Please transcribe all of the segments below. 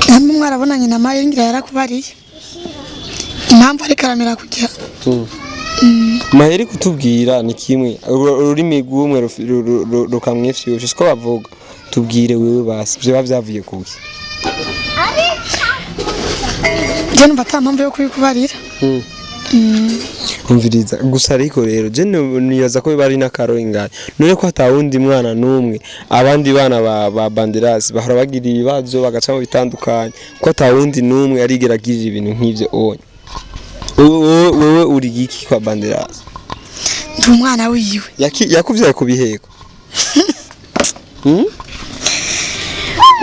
namwe mwarabonanye na Mayeri ngira yarakubariye impamvu ari karamira kujya Mayeri kutubwira ni kimwe ururimi rw'umwe rukamwifyusha siko bavuga tubwire wewe basi byo byavuye kuki je numva ta mpamvu yo kubikubarira umviriza gusa ariko rero je niyaza ko bari nakaro ingaye none ko atawundi mwana numwe abandi bana ba banderas bahora bagira ibibazo bagaca mu bitandukanye ko atawundi numwe arigeragirira ibintu nk'ivyo onye wewe uri giki kwa banderas ndi umwana wiwe yakuvyaye kubiheko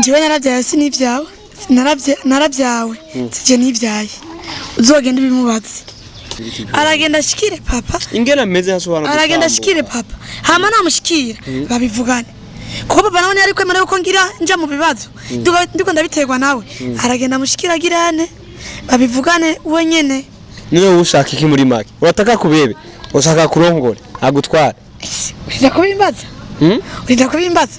Jiwe naravyaye sinivyawe naravyawe sije nivyaye uzogenda bimubaze aragenda shikire papa ingena meze hashobora aragenda shikire papa hama namushikira babivugane ko papa nawe ari kwemera ko ngira nja mu bibazo ndiko ndabiterwa nawe aragenda mushikira girane babivugane wenyene niwe ushaka iki muri make urataka kubebe ushaka kurongora agutwara urinda kubimbaza urinda kubimbaza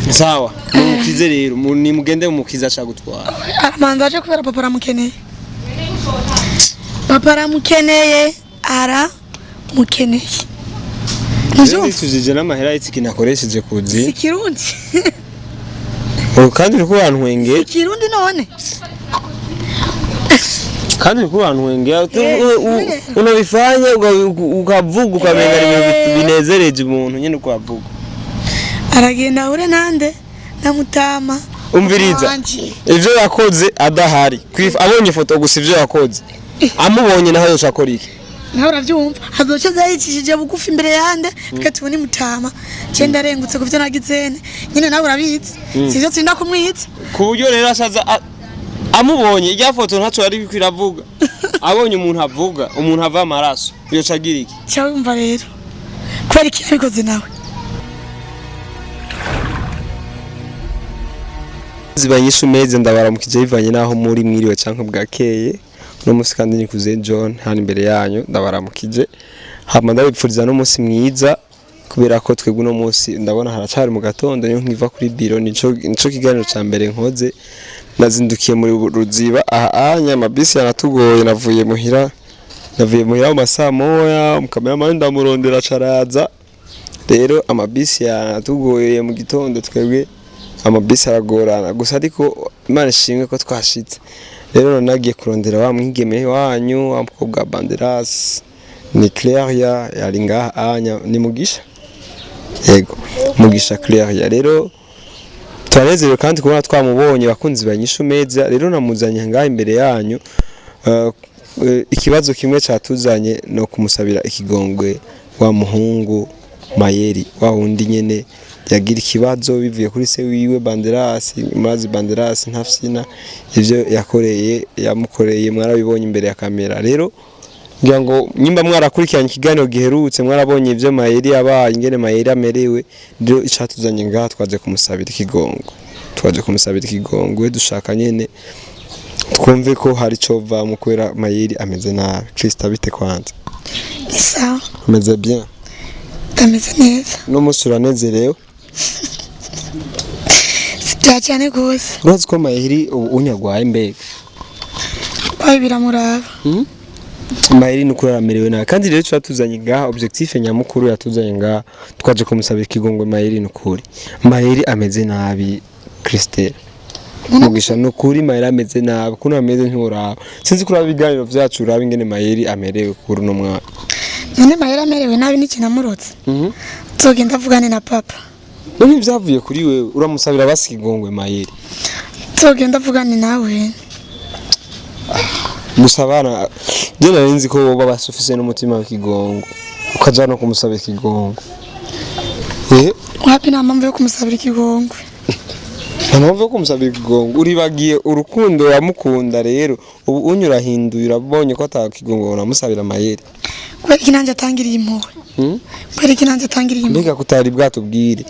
sawa mukize rero ni mugende mukiza acha gutwara aramanza aje kubera papa aramukeneye papa aramukeneye nzo tujije n'amahera y'iki nakoresheje kuzi sikirundi kandi uri kubantwenge sikirundi none kandi uri kubantwenge unabifanye ukavuga ukamenga ibintu binezereje umuntu nyine ukavuga aragenda ure nande na Mutama umviriza ivyo yakoze adahari abonye ifoto gusa ivyo yakoze amubonye naho yoshakora iki naho uravyumva hazoca zayicishije bugufi imbere yande bikatubona Mutama cyenda arengutse kuvyo nagizene nyine nawe urabizi sivyo tsinda kumwitsa kuburyo rero asaza amubonye irya foto ntaco ari kwiravuga abonye umuntu avuga umuntu ava amaraso yoca agira iki cyumva rero kweri iki yabikoze nawe zibanyishu meze ndabaramukije bivanye naho muri mwiriwe canke bwakeye no musi kandi nikuze John hano imbere yanyu ndabaramukije hama ndabipfuriza no musi mwiza kubera ko twebwe no musi ndabona haracari mu gatondo niyo nkiva kuri biro nico kiganiro ca mbere nkoze nazindukiye muri Ruziba amabisi yanatugoye navuye muhira mu masaa moya mukamera ndamurondera caraza rero amabisi yanatugoye mu gitondo twebwe amabisi aragorana gusa ariko Imana ishimwe ko twashitse rero nagiye kurondera wa mwigeme wanyu wa mukobwa banderas ni Claire yari ngaha ni Mugisha yego Mugisha Claire rero twanezerewe kandi kubona twamubonye bakunzi banyishu meza rero namuzanye ngaha imbere yanyu ikibazo kimwe cyatuzanye no kumusabira ikigongwe wa muhungu Mayeri wa wundi nyene yagira ikibazo bivuye kuri se wiwe banderas mazi banderas ntafsina ivyo yamukoreye mwarabibonye imbere ya kamera rero ngira ngo nyimba mwarakurikiranye ikiganiro giherutse mwarabonye ivyo Mayeri yabaye ingene Mayeri amerewe rero icatuzanye ngaha twaje kumusabira ikigongwe dushaka nyene twumve ko hari cova mu kwera Mayeri ameze nabi Krista bite kwanza isa ameze bien ameze neza no musura nezerewe sibya cyane gose urazi ko Mayeri unyagwaye mbega kwaye biramuraba Mayeri nukuramerewe na kandi rero cyatuzanye ngaha objectif nyamukuru yatuzanye ngaha twaje kumusabira ikigongwe Mayeri nukuri Mayeri ameze nabi Christelle Mugisha nukuri Mayeri ameze nabi kuno ameze nturaba sinzi kuraba ibiganiro vyacu uraba ingene Mayeri amerewe kuri no mwana none Mayeri amerewe nabi n'ikinamurotse tugenda avugane na papa none vyavuye kuri wewe uramusabira basikigongwe Mayeri tugenda avugane nawe musabana je narinzi ko boba basufise n'umutima w'ikigongo ukaja no kumusabira ikigongwe wapi na mpamvu yo kumusabira ikigongwe mpamvu yo kumusabira ikigongwe uribagiye urukundo yamukunda rero ubu unyura hinduye urabonye ko atakigongwe unamusabira Mayeri kweri kinanje atangiriye impuhwe kweri kinanje atangiriye impuhwe mbega kutari bwatubwire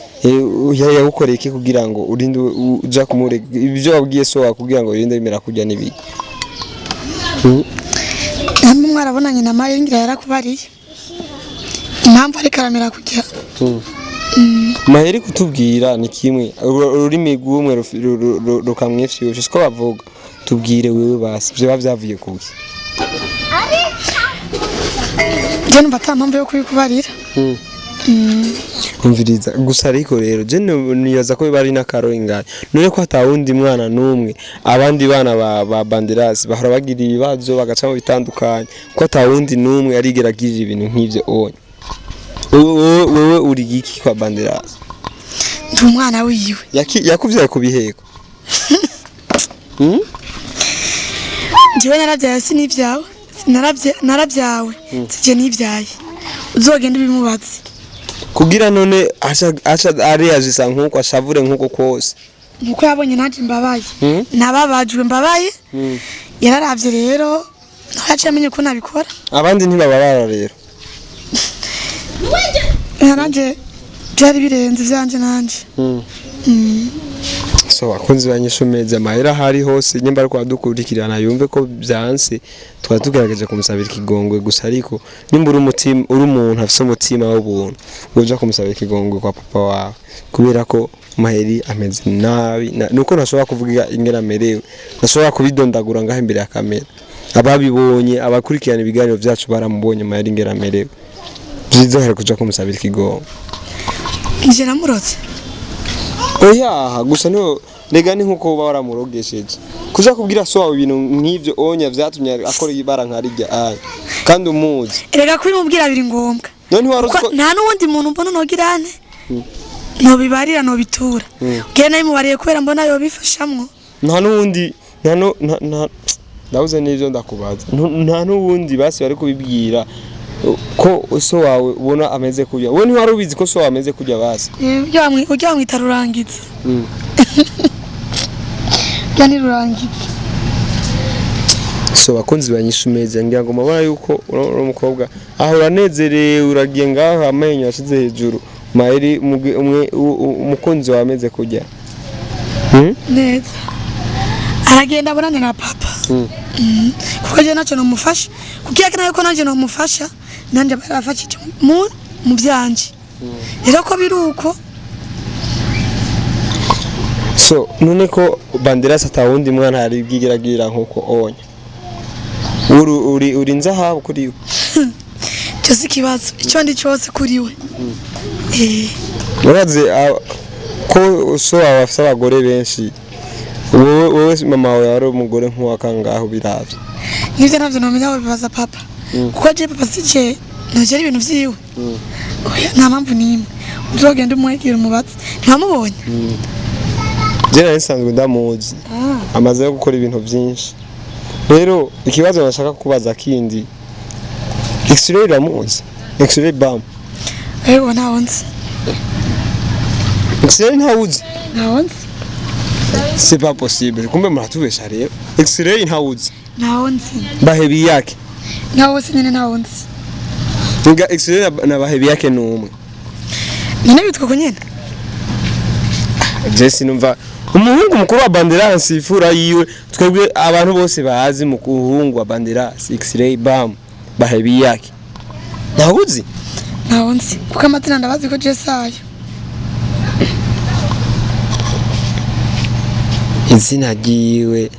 yagukoreye iki kugira ngo urinde uja kumurega ibyo wabwiye so wakugira ngo urinde bimera kujya nibiki namwe mwarabonanye na Mayeri ngira yarakubariye impamvu ari karamira kujya Mayeri kutubwira ni kimwe ururimi rw'umwe rukamwifyusha siko bavuga tubwire wewe basi byo bavyavuye kuki je numva atampamvu yo kubikubarira umviriza gusa ariko rero je niyoza ko bari nakaro ingaye none ko atawundi mwana numwe abandi bana ba banderasi bahora bagira ibibazo bagaca mu bitandukanye ko atawundi numwe arigeragirira ibintu nk'ivyo onye wewe uri giki kwa banderasi ndi umwana wiwe yakuvyaye kubiheko jewe naravyaye sinivyawe naravyawe sije nivyaye uzogenda bimubaze kugira none acha ariyaje nkuko ashavure nkuko kose nuko yabonye naje mbabaye nababajwe mbabaye yararavye rero naje amenye ko nabikora abandi ntibababara rero yaranje byari birenze vyanje nanje so bakunzi banyishumeza mahera hari hose nyimba ariko adukurikirana yumve ko byanse twatugerageje kumusabira ikigongwe gusa ariko nimba uri umuntu afise umutima w'ubuntu uja kumusabira ikigongwe kwa papa wawe kubera ko Mayeri ameze nabi nuko ntashobora kuvuga ingera merewe ntashobora kubidondagura ngaho imbere ya kamera ababibonye abakurikirana ibiganiro byacu baramubonye Mayeri ingera merewe bizohera kuja kumusabira ikigongwe nje namurotse oya gusa no rega ni nkuko baramurogesheje kuja kubwira so wawe ibintu nk'ivyo onya vyatumye akora ibara nkarijya kandi umuzi rega kubimubwira biri ngombwa none warusko nta nuwundi muntu mbona nogirane no bibarira no bitura ugiye nayo mubariye kubera mbona yo bifashamwo nta nuwundi ndabuze n'ivyo ndakubaza nta nuwundi basi bari kubibwira ko so wawe ubona ameze kujya wowe ntiwari ubizi ko so wawe ameze kujya basi ujya mwita rurangiza yani rurangiza so bakunzi banyishumeza ngira ngo mabara yuko umukobwa aho uranezerewe uragiye ngaho amenyo yashize hejuru Mayeri umukunzi wawe ameze kujya neza aragenda abonane na papa kuko je naco no mufasha kukiya kana yuko nanje no mufasha nanje barafashije mu byanje rero ko biruko so none ko banderasi atawundi mwana hari bwigeragira nkuko onya uri nzahabu kuri we cyose kibazo icyo ndi cyose kuri we uraze ko so abafite abagore benshi wowe mama wawe yari umugore nk'uwakangaho biravye nivyo navyo nomenya aho bibaza papa kuko je papa sije nagera ibintu vyiwe nta mpamvu nimwe uzogenda umwegera umubatsi ntamubonye je nari nsanzwe ndamuzi amaze gukora ibintu byinshi rero ikibazo nashaka kubaza kindi X-ray ramuzi X-ray bam ewe ntawonzi X-ray ntawuzi ntawonzi c'est pas possible kumbe muratubesha rero X-ray ntawuzi ntawonzi bahebi yake ntawose nyine ntawonzi nga X-ray na bahebi yake numwe none bitwa ko nyene Jesse numva umuhungu mukuru wa banderasi ifura yiwe twebwe abantu bose bazi mu kuhungu wa banderasi X-ray bam bahebi yake ntawuzi ntawonzi kuko amatina ndabazi ko je sayo izina giwe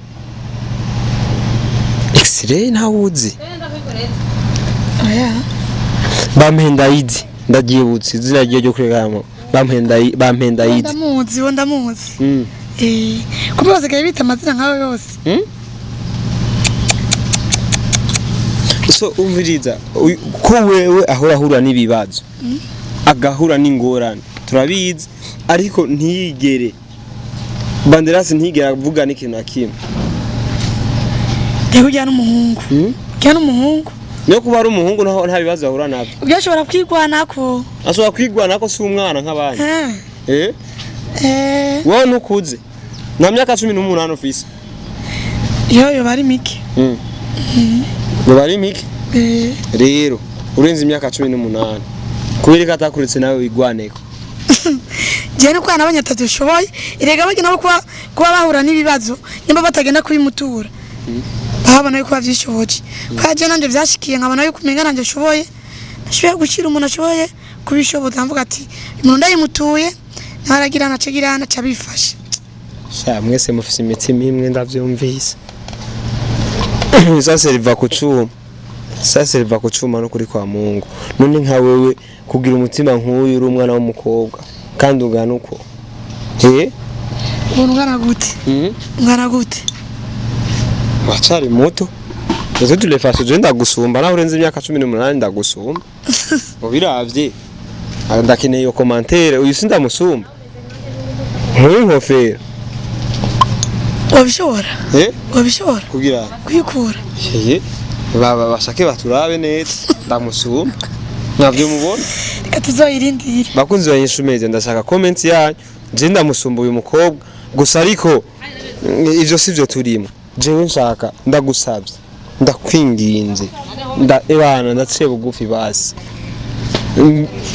X-ray ntawuzi oya bampendayidi ndagibutse izina giye ryo kuregamo bampendayidi ndamuzi kuko basigaye bita amazina nkawe yose so umviriza ko wewe ahura n'ibibazo agahura n'ingorane turabizi ariko ntiyigere banderasi ntigera avuga n'ikintu nakimwe ujya n'umuhungu niyo kuba ari umuhungu naho nta bibazo ahura nabyo ubyo ashobora kwigwanako ashobora kwigwanako si umwana nk'abandi wowe ntukuze nta myaka 18 ufise yo bari mike bari mike rero urenze imyaka 18 kubera ko atakuretse nawe wigwaneko je nuko nabonye atadushoboye irega bagena nabo kuba bahura n'ibibazo nyamba batagenda kubimutura babona yuko bavyishoboje kwaje nanje vyashikiye nkabona yuko umenga nanje shoboye nashoboye gukira umuntu ashoboye kubishoboza mvuga ati umuntu ndayimutuye naragirana cegirana cabifashe sha mwese mufise imitima imwe ndavyumvise sasa riva kucuma sasa riva kucuma no kuri kwa Mungu none nka wewe kugira umutima nk'uyu uri umwana w'umukobwa kandi ungana uko ungana gute ungana gute wacari muto Ese tulefashe je ndagusumba naho urenze imyaka 18 ndagusumba ubiravye ndakeneye yo commentaire uyu sindamusumba nk'ingofero wabishobora wabishobora kugira kwikura baba bashake baturabe neza ndamusumba navyo mubona reka tuzoyirindira bakunzi banyishumeze ndashaka comment yanyu je ndamusumba uyu mukobwa gusa ariko ivyo sivyo turimo jewe nshaka ndagusabye ndakwinginze ebana ndaciye bugufi basi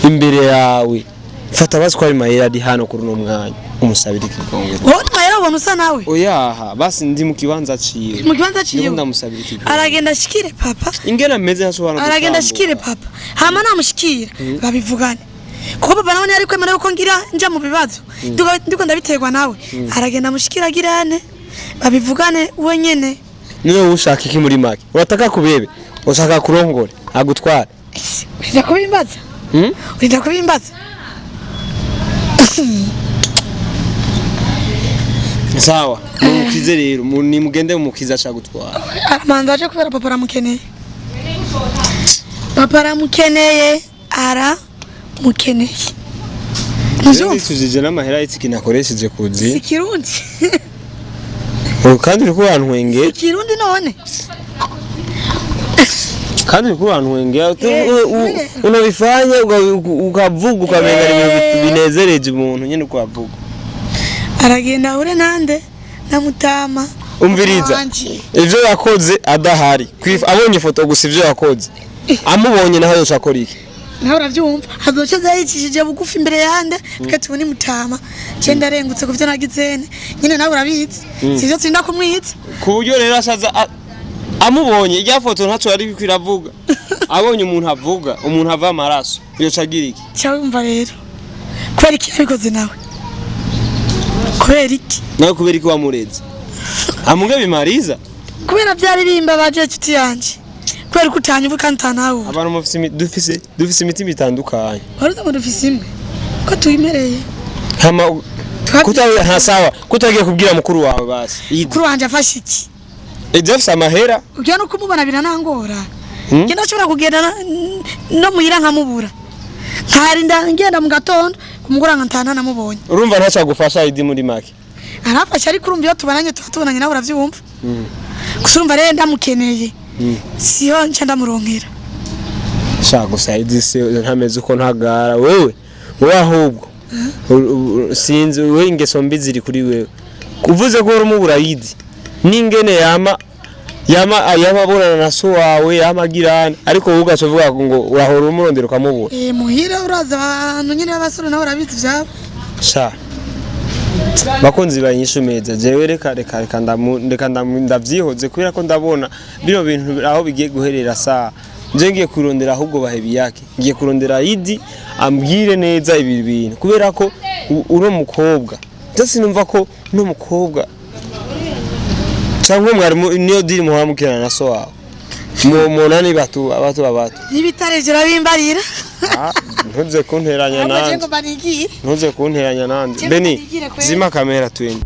imbere yawe fata basi ko ari Mayeri hano kuri no mwanya umusabira ikigongo wowe Mayeri ubona usa nawe oyaha basi ndi mu kibanza ciwe ndamusabira ikigongo aragenda shikire papa ingena meze hashobora aragenda shikire papa hama namushikira babivugane kuko papa nawe ari kwemera yuko ngira nja mu bibazo ndiko ndabiterwa nawe aragenda mushikira girane babivugane uwe nyene niwe ushaka iki muri make urataka kubebe ushaka kurongora agutwara urinda kubimbaza urinda kubimbaza sawa mukize rero ni mugende mukiza acha gutwara aramanza aje kubera papa aramukeneye papa aramukeneye aramukeneye nzo tujije n'amahera y'iki nakoresheje kuzi sikirundi kandi uri kubantwenge sikirundi none kandi uri kubantwenge unabifanye ukavuga ukamenya ibintu binezereje umuntu nyine kwavuga aragenda hure nande na Mutama umviriza ivyo yakoze adahari abonye ifoto gusa ivyo yakoze amubonye naho yoshakora iki naho uravyumva hazoca zayicishije bugufi imbere yande bikatubona Mutama cenda arengutse kuvyo nagizene nyine nawe urabizi sivyo tsinda kumwitsa ku buryo rero asaza amubonye irya foto ntaco yari kwiravuga abonye umuntu avuga umuntu ava amaraso yocagira iki cyumva rero kweri iki yabikoze nawe kubera iki nawe kubera iki wamureze amuge bimariza kubera byari bimbabaje tuti yanje kubera kutanyuva kantanawe abantu mufise dufise imitima itandukanye waruza ngo dufise imwe ko tuyimereye hama kutawe hasawa kutagiye kubwira mukuru wawe basi mukuru wanje afashe iki Ejafisa amahera ugiye no kumubona biranangora ngenda ashobora kugenda no muhira nkamubura nkarinda ngenda mu gatondo kumugura nkantana namubonye urumva ntacha gufasha idi muri make arafasha ariko urumva iyo tubananye tubatubonanye nawe uravyumva kusumva rero ndamukeneye siyo nca ndamuronkera sha gusa idi se ntameze uko ntagara wewe ahubwo sinzi wewe ingeso mbi ziri kuri wewe kuvuze ko uri umubura yidi ningene yama borana na so wawe yamagirana ariko wowe ugacovuga ngo urahora umurondero kamubura muhira uraza abantu nyine abasore nawe urabizi vyabo sha bakunzi banyishumeza jewe reka ndavyihoze kubera ko ndabona bino bintu aho bigiye guherera saa nje ngiye kurondera ahubwo bahebi yake ngiye kurondera idi ambwire neza ibi bintu kubera ko uro mukobwa ndetse numva ko no mukobwa cyangwa mwarimu niyo diri muhamukirana na so wawe munani batu nibitarejera bimbarira ntuze kunteranya nande beni zima kamera twende